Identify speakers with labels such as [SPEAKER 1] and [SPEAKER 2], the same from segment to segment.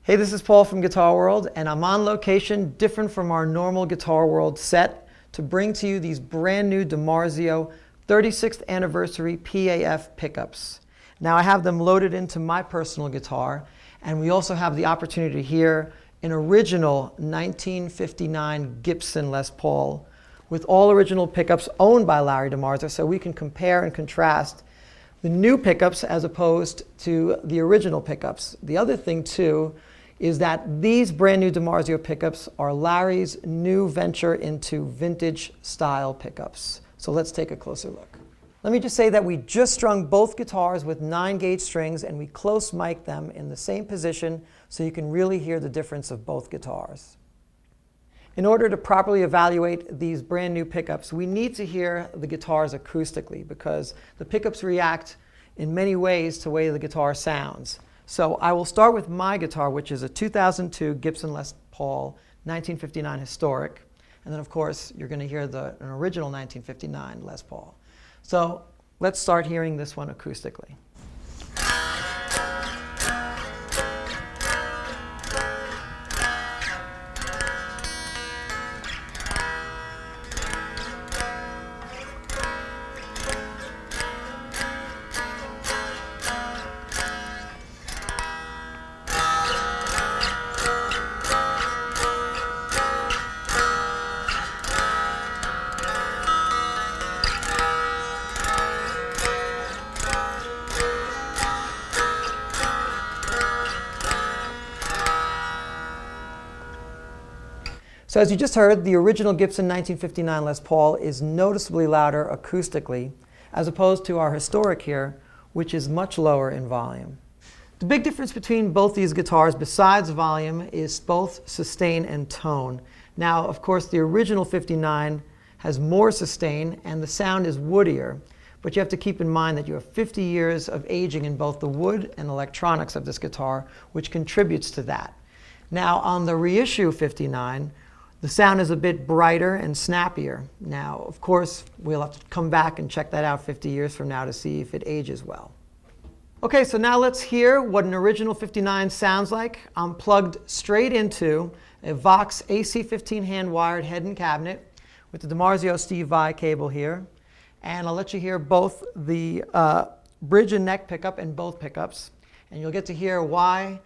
[SPEAKER 1] Hey, this is Paul from Guitar World, and I'm on location, different from our normal Guitar World set, to bring to you these brand new DiMarzio 36th anniversary PAF pickups. Now I have them loaded into my personal guitar, and we also have the opportunity to hear an original 1959 Gibson Les Paul with all original pickups owned by Larry DiMarzio, so we can compare and contrast the new pickups as opposed to the original pickups. The other thing too is that these brand new DiMarzio pickups are Larry's new venture into vintage style pickups. So let's take a closer look. Let me just say that we just strung both guitars with 9-gauge strings, and we close mic them in the same position so you can really hear the difference of both guitars. In order to properly evaluate these brand new pickups, we need to hear the guitars acoustically, because the pickups react in many ways to the way the guitar sounds. So I will start with my guitar, which is a 2002 Gibson Les Paul 1959 Historic. And then of course you're going to hear an original 1959 Les Paul. So let's start hearing this one acoustically. So as you just heard, the original Gibson 1959 Les Paul is noticeably louder acoustically, as opposed to our Historic here, which is much lower in volume. The big difference between both these guitars, besides volume, is both sustain and tone. Now, of course, the original 59 has more sustain and the sound is woodier, but you have to keep in mind that you have 50 years of aging in both the wood and electronics of this guitar, which contributes to that. Now, on the reissue 59, the sound is a bit brighter and snappier. Now, of course, we'll have to come back and check that out 50 years from now to see if it ages well. Okay, so now let's hear what an original 59 sounds like. I'm plugged straight into a Vox AC15 hand-wired head and cabinet with the DiMarzio Steve Vai cable here. And I'll let you hear both the bridge and neck pickup and both pickups. And you'll get to hear why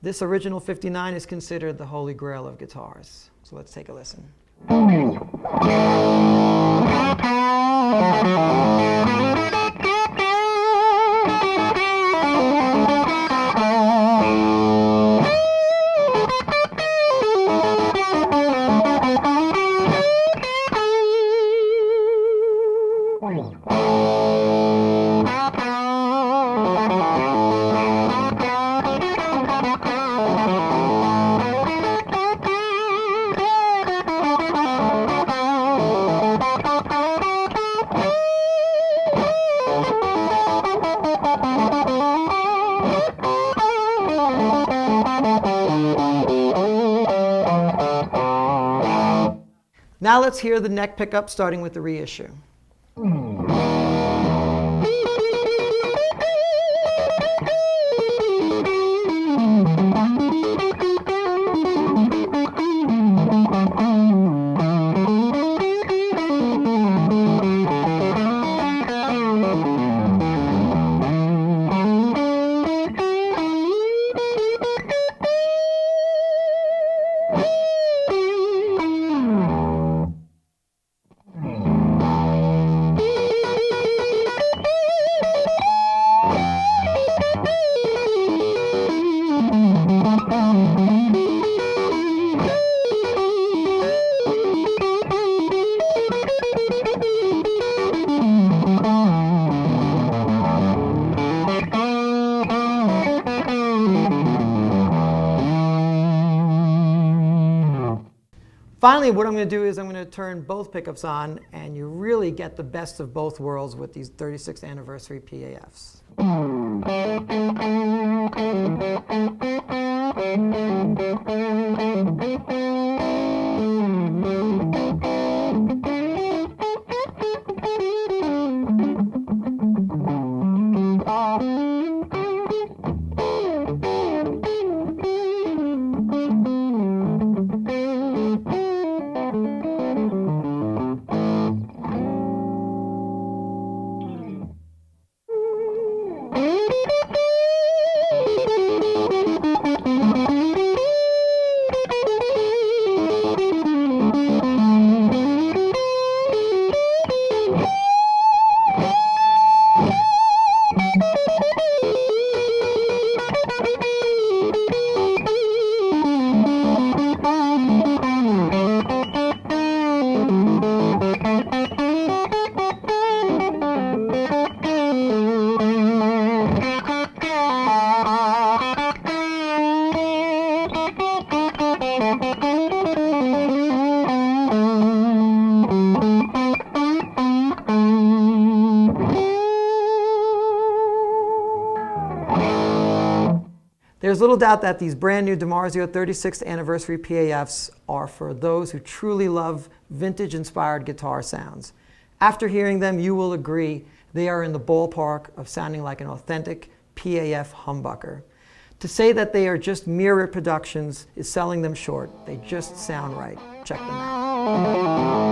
[SPEAKER 1] this original 59 is considered the holy grail of guitars. So let's take a listen. Now let's hear the neck pickup starting with the reissue. Finally, what I'm going to do is I'm going to turn both pickups on, and you really get the best of both worlds with these 36th anniversary PAFs. There's little doubt that these brand new DiMarzio 36th Anniversary PAFs are for those who truly love vintage-inspired guitar sounds. After hearing them, you will agree they are in the ballpark of sounding like an authentic PAF humbucker. To say that they are just mere reproductions is selling them short. They just sound right. Check them out.